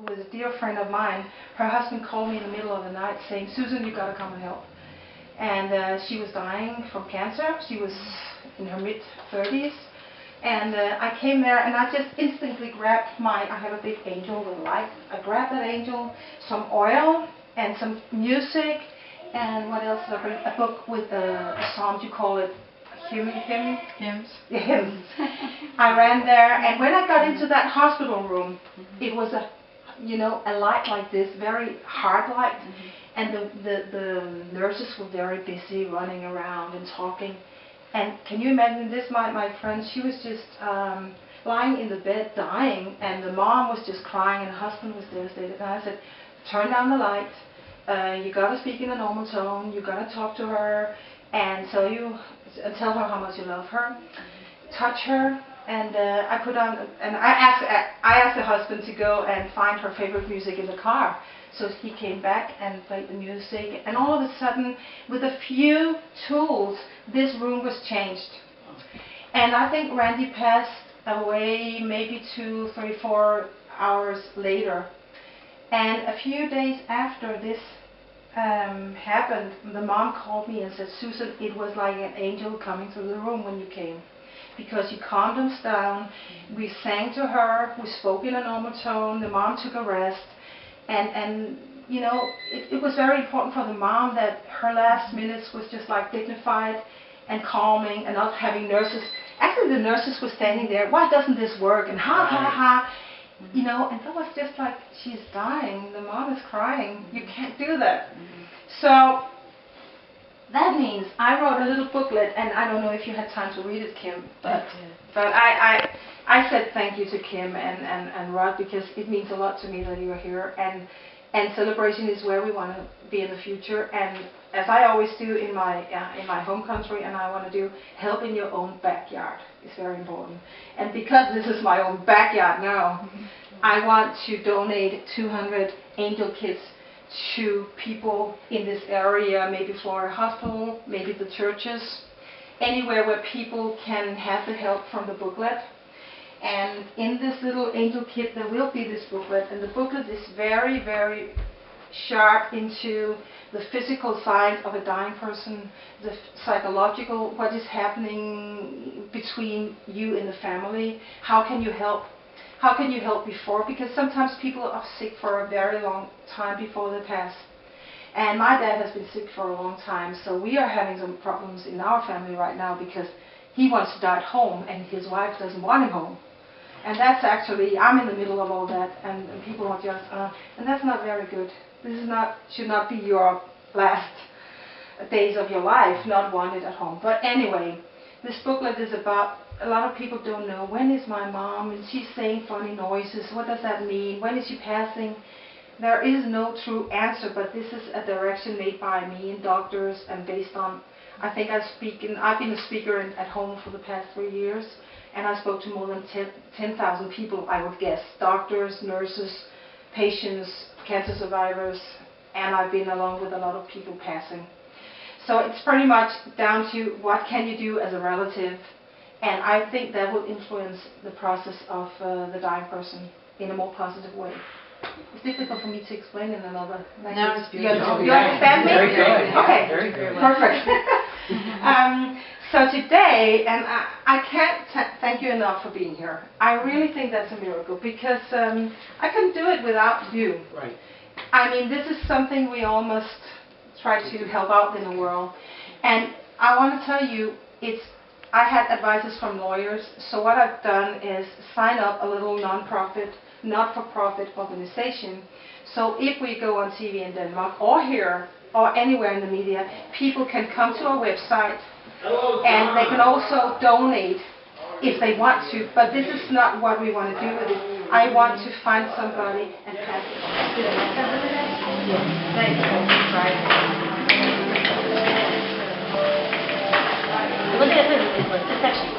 with a dear friend of mine. Her husband called me in the middle of the night saying, "Susan, you got to come and help." And she was dying from cancer. She was in her mid-30s. And I came there and I just instantly grabbed I have a big angel with a light. I grabbed that angel, some oil and some music, and what else did I bring? A book with a psalm, you call it hymns. Yeah, hymns. I ran there, and when I got into that hospital room, it was a light like this, very hard light, and the nurses were very busy running around and talking. And can you imagine this? My friend, she was just lying in the bed dying, and the mom was just crying, and the husband was devastated. And I said, turn down the light. You got to speak in a normal tone. You got to talk to her, and tell her how much you love her. Touch her. And I put on, and I asked the husband to go and find her favorite music in the car. So he came back and played the music, and all of a sudden, with a few tools, this room was changed. And I think Randy passed away maybe 2, 3, 4 hours later. And a few days after this happened, the mom called me and said, "Susan, it was like an angel coming through the room when you came. Because you calmed us down, we sang to her, we spoke in a normal tone, the mom took a rest, and it was very important for the mom that her last minutes was just like dignified and calming, and not having nurses. Actually, the nurses were standing there, why doesn't this work, and ha ha ha, and that was just like, she's dying, the mom is crying, you can't do that. So that means I wrote a little booklet, and I don't know if you had time to read it, Kim, but I said thank you to Kim and Rod, because it means a lot to me that you are here, and celebration is where we want to be in the future. And as I always do in my home country, and I want to do, help in your own backyard is very important. And because this is my own backyard now, I want to donate 200 angel kits to people in this area, maybe Florida Hospital, maybe the churches, anywhere where people can have the help from the booklet. And in this little angel kit there will be this booklet, and the booklet is very, very sharp into the physical signs of a dying person, the psychological, what is happening between you and the family, how can you help before, because sometimes people are sick for a very long time before they pass. And my dad has been sick for a long time, so we are having some problems in our family right now, because he wants to die at home and his wife doesn't want him home. And that's actually, I'm in the middle of all that, and people are just, and that's not very good. This should not be your last days of your life, not wanted at home. But anyway, this booklet is about, a lot of people don't know, when is my mom, and she's saying funny noises, what does that mean, when is she passing? There is no true answer, but this is a direction made by me and doctors, and based on, I think I've been a speaker at home for the past 3 years, and I spoke to more than 10,000 people, I would guess, doctors, nurses, patients, cancer survivors, and I've been along with a lot of people passing. So it's pretty much down to what can you do as a relative, and I think that will influence the process of the dying person in a more positive way. It's difficult for me to explain in another language. No, it's beautiful. You understand me? Very good. Okay, Very good. Perfect. So today, and I can't thank you enough for being here. I really think that's a miracle, because I couldn't do it without you. Right. I mean, this is something we all must try to help out in the world. And I want to tell you, I had advices from lawyers, so what I've done is sign up a little not-for-profit organization. So if we go on TV in Denmark, or here, or anywhere in the media, people can come to our website, and they can also donate if they want to, but this is not what we want to do with it. I want to find somebody and pass it on. Thank you. Look at this. It's actually